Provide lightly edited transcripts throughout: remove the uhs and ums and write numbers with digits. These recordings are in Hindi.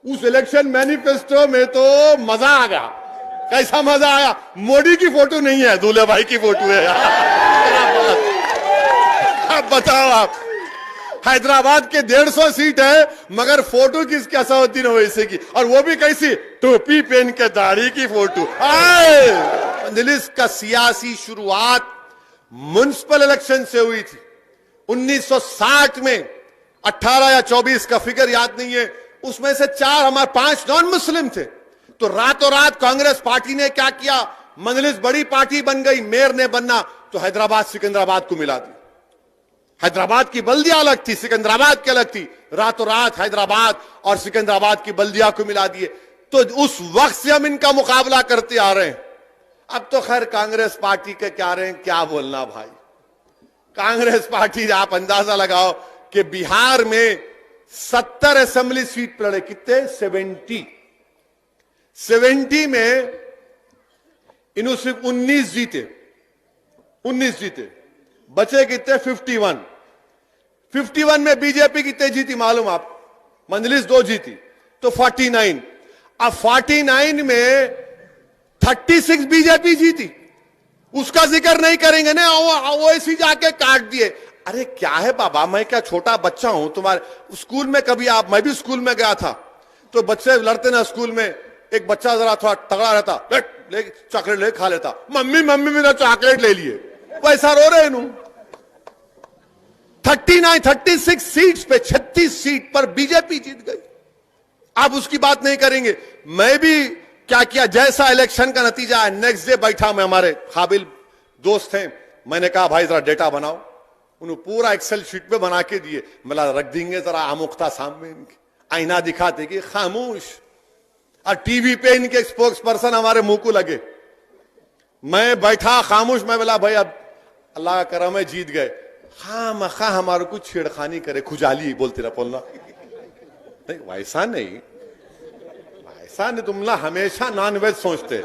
उस इलेक्शन मैनिफेस्टो में तो मजा आ गया। कैसा मजा आया? मोदी की फोटो नहीं है, दूल्हे भाई की फोटो है यार। अब बताओ आप, हैदराबाद के 150 सीट है मगर फोटो किसकी असउद्दीन ओवैसी की, और वो भी कैसी? टोपी पहन के दाढ़ी की फोटो। मजलिस का सियासी शुरुआत म्युनिसिपल इलेक्शन से हुई थी 1960 में। 18 या 24 का फिगर याद नहीं है। उसमें से 5 नॉन मुस्लिम थे। तो रातों रात कांग्रेस पार्टी ने क्या किया? मजलिस बड़ी पार्टी बन गई, मेयर ने बनना तो हैदराबाद सिकंदराबाद को मिला दी। हैदराबाद की बल्दिया अलग थी, सिकंदराबाद की अलग थी। रातों रात हैदराबाद और सिकंदराबाद की बल्दिया को मिला दिए। तो उस वक्त से हम इनका मुकाबला करते आ रहे हैं। अब तो खैर कांग्रेस पार्टी के क्या रहे हैं, क्या बोलना भाई। कांग्रेस पार्टी, आप अंदाजा लगाओ कि बिहार में 70 असेंबली सीट लड़े। कितने? 70 में इन्होंने सिर्फ 19 जीते। 19 जीते, बचे कितने? 51 में बीजेपी कितने जीती मालूम आप? मजलिस 2 जीती, तो 49। अब 49 में 36 बीजेपी जीती। उसका जिक्र नहीं करेंगे ना, वो ऐसी जाके काट दिए। अरे क्या है बाबा, मैं क्या छोटा बच्चा हूं तुम्हारे? स्कूल में कभी मैं भी स्कूल में गया था, तो बच्चे लड़ते ना स्कूल में। एक बच्चा जरा थोड़ा तगड़ा रहता, चॉकलेट ले खा लेता, मम्मी मम्मी मेरा चॉकलेट ले लिए, वैसा रो रहे नु। 36 सीट्स पे 36 सीट पर बीजेपी जीत गई। आप उसकी बात नहीं करेंगे। मैं भी क्या किया, जैसा इलेक्शन का नतीजा है, नेक्स्ट डे बैठा मैं, हमारे काबिल दोस्त हैं, मैंने कहा भाई जरा डेटा बनाओ। उन्होंने पूरा एक्सेल शीट पे बना के दिए। मला रख देंगे जरा आमुख्ता सामने इनके, आईना दिखाते कि खामोश। और टीवी पे इनके स्पोक्स पर्सन हमारे मुंह को लगे। मैं बैठा खामोश। मैं बोला भाई अब अल्लाह का करम है, जीत गए। खामखा हमारे को छेड़खानी करे, खुजाली बोलते रहा बोलना। नहीं वैसा नहीं, वैसा नहीं। तुम ना हमेशा नॉनवेज सोचते।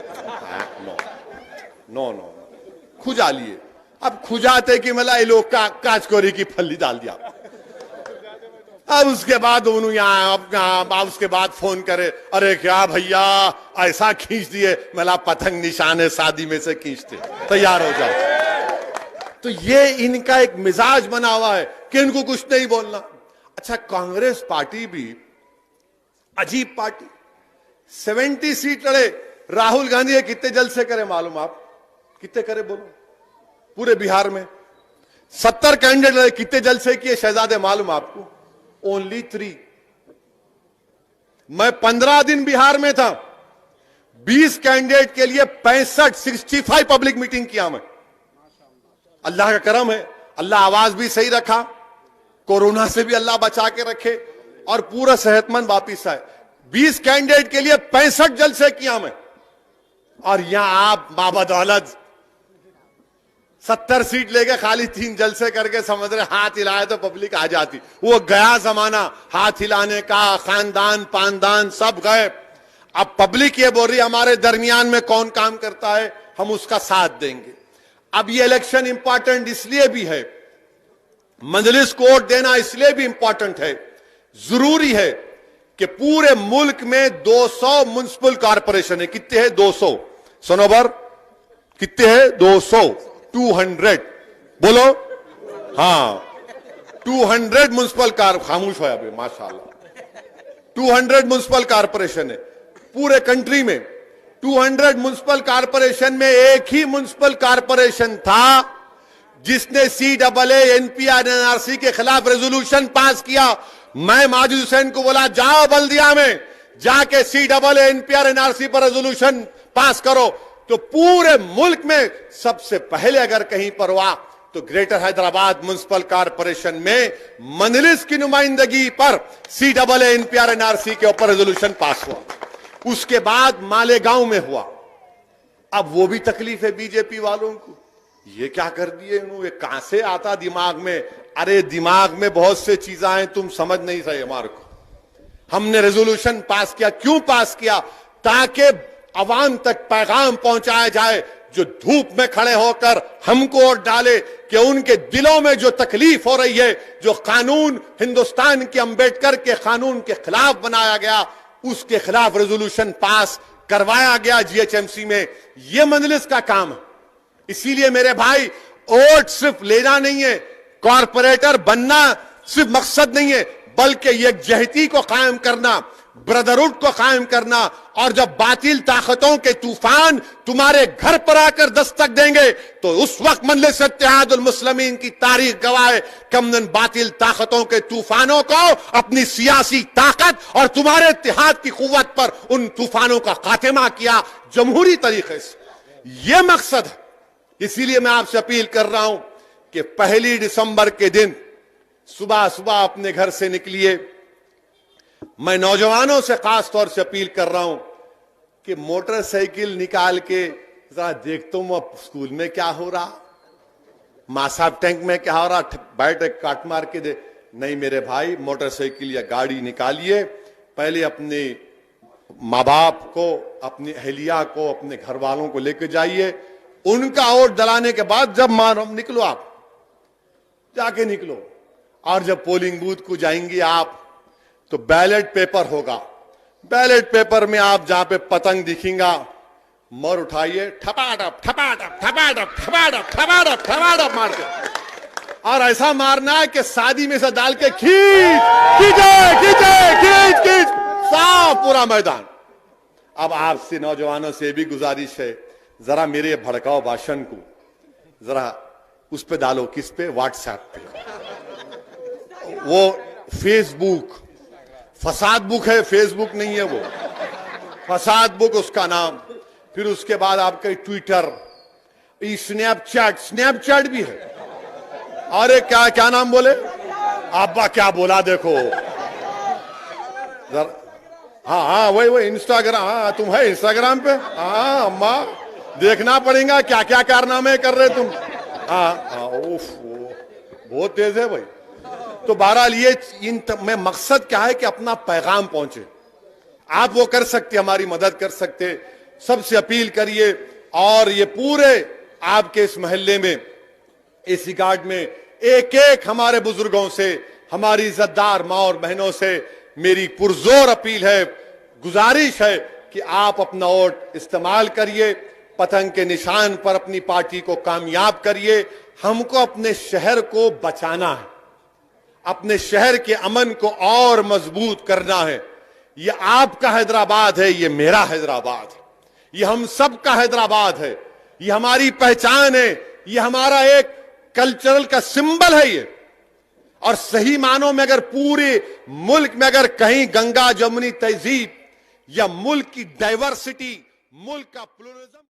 नो नो नो, खुजाली है। अब खुजाते कि मला ये लोग का काचकोरी की फल्ली डाल दिया। अब उसके बाद उन्होंने यहाँ उसके बाद फोन करे, अरे क्या भैया ऐसा खींच दिए। मला पतंग निशाने शादी में से खींचते, तैयार हो जाओ। तो ये इनका एक मिजाज बना हुआ है कि इनको कुछ नहीं बोलना। अच्छा, कांग्रेस पार्टी भी अजीब पार्टी। 70 सीट लड़े। राहुल गांधी कितने जलसे करे मालूम आप? कितने करे बोलो? पूरे बिहार में 70 कैंडिडेट लड़े, कितने जलसे किए शहजादे मालूम आपको? ओनली 3। मैं 15 दिन बिहार में था। 20 कैंडिडेट के लिए 65 पब्लिक मीटिंग किया मैं। अल्लाह का करम है, अल्लाह आवाज भी सही रखा, कोरोना से भी अल्लाह बचा के रखे और पूरा सेहतमंद वापिस आए। 20 कैंडिडेट के लिए 65 जलसे किया मैं। और यहां आप बाबदौलत 70 सीट लेके खाली 3 जलसे करके समझ रहे हाथ हिलाए तो पब्लिक आ जाती। वो गया जमाना हाथ हिलाने का, खानदान पानदान सब गए। अब पब्लिक ये बोल रही हमारे दरमियान में कौन काम करता है, हम उसका साथ देंगे। अब ये इलेक्शन इंपॉर्टेंट इसलिए भी है, मजलिस को वोट देना इसलिए भी इंपॉर्टेंट है, जरूरी है कि पूरे मुल्क में 200 म्युनिसिपल कॉर्पोरेशन है। कितने हैं? 200। सनोबर कितने हैं? 200। 200 बोलो। हाँ, 200 म्युनिसिपल खामोश हो अभी माशाल्लाह। 200 म्युनिसिपल कॉर्पोरेशन है पूरे कंट्री में। 200 म्युनिसिपल कॉर्पोरेशन में एक ही म्युनिसिपल कॉर्पोरेशन था जिसने CAA NPR NRC के खिलाफ रेजोल्यूशन पास किया। मैं माजिद हुसैन को बोला जाओ बल्दिया में जाके CAA NPR NRC पर रेजोल्यूशन पास करो। तो पूरे मुल्क में सबसे पहले अगर कहीं पर हुआ तो ग्रेटर हैदराबाद म्युनिसिपल कॉर्पोरेशन में मजलिस की नुमाइंदगी पर CAA NPR NRC के ऊपर रेजोल्यूशन पास हुआ। उसके बाद मालेगांव में हुआ। अब वो भी तकलीफ है बीजेपी वालों को। ये क्या कर दिए इन्होंने, कहां से आता दिमाग में? अरे दिमाग में बहुत से चीजें हैं, तुम समझ नहीं रहे हमारे को। हमने रेजोल्यूशन पास किया, क्यों पास किया? ताकि अवाम तक पैगाम पहुंचाया जाए जो धूप में खड़े होकर हमको वोट डाले कि उनके दिलों में जो तकलीफ हो रही है, जो कानून हिंदुस्तान के अंबेडकर के कानून के खिलाफ बनाया गया, उसके खिलाफ रेजोल्यूशन पास करवाया गया जीएचएमसी में। यह मजलिस का काम है। इसीलिए मेरे भाई, वोट सिर्फ लेना नहीं है, कॉरपोरेटर बनना सिर्फ मकसद नहीं है, बल्कि यकजहती को कायम करना, ब्रदरहुड को कायम करना। और जब बातिल ताकतों के तूफान तुम्हारे घर पर आकर दस्तक देंगे तो उस वक्त मजलिस इत्तेहादुल मुस्लिमीन की तारीख गवाह है कमनन बातिल ताकतों के तूफानों को अपनी सियासी ताकत और तुम्हारे इत्तेहाद की कुव्वत पर उन तूफानों का खात्मा किया जमहूरी तरीके से। यह मकसद है। इसीलिए मैं आपसे अपील कर रहा हूं कि 1 दिसंबर के दिन सुबह सुबह अपने घर से निकलिए। मैं नौजवानों से खास तौर से अपील कर रहा हूं कि मोटरसाइकिल निकाल के जरा देखता हूं अब स्कूल में क्या हो रहा, मां साहब टैंक में क्या हो रहा, बैठ एक काट मार के दे। नहीं मेरे भाई, मोटरसाइकिल या गाड़ी निकालिए, पहले अपने माँ बाप को, अपनी अहलिया को, अपने घर वालों को लेकर जाइए। उनका वोट डलाने के बाद जब निकलो, आप जाके निकलो। और जब पोलिंग बूथ को जाएंगे आप तो बैलेट पेपर होगा। बैलेट पेपर में आप जहां पे पतंग दिखेगा, मर उठाइए, ठपाटप ठपाटप ठपाटप ठपाटप ठपाटप ठपाटप मार के, और ऐसा मारना है कि शादी में से डाल के खींचे साफ पूरा मैदान। अब आपसे नौजवानों से भी गुजारिश है, जरा मेरे भड़काओ भाषण को जरा उस पे डालो, किस पे, व्हाट्सएप पे। वो फेसबुक फसाद बुक है, फेसबुक नहीं है, वो फसाद बुक उसका नाम। फिर उसके बाद आपका ट्विटर, स्नैपचैट भी है। अरे क्या क्या नाम बोले अब्बा, क्या बोला देखो जरा। हाँ वही इंस्टाग्राम। हाँ तुम है इंस्टाग्राम पे? हाँ अम्मा, देखना पड़ेगा क्या क्या कारनामे कर रहे तुम। हाँ उफ, बहुत तेज है भाई। तो बहरहाल ये में मकसद क्या है कि अपना पैगाम पहुंचे। आप वो कर सकते, हमारी मदद कर सकते, सबसे अपील करिए। और ये पूरे आपके इस मोहल्ले में, इस गार्ड में एक एक हमारे बुजुर्गों से, हमारी इज्जतदार माँ और बहनों से मेरी पुरजोर अपील है, गुजारिश है कि आप अपना वोट इस्तेमाल करिए, पतंग के निशान पर अपनी पार्टी को कामयाब करिए। हमको अपने शहर को बचाना है, अपने शहर के अमन को और मजबूत करना है। ये आपका हैदराबाद है, ये मेरा हैदराबाद है, ये हम सब का हैदराबाद है, ये हमारी पहचान है, ये हमारा एक कल्चरल का सिंबल है ये। और सही मानों में अगर पूरे मुल्क में अगर कहीं गंगा जमुनी तहजीब या मुल्क की डाइवर्सिटी, मुल्क का प्लुरलिज्म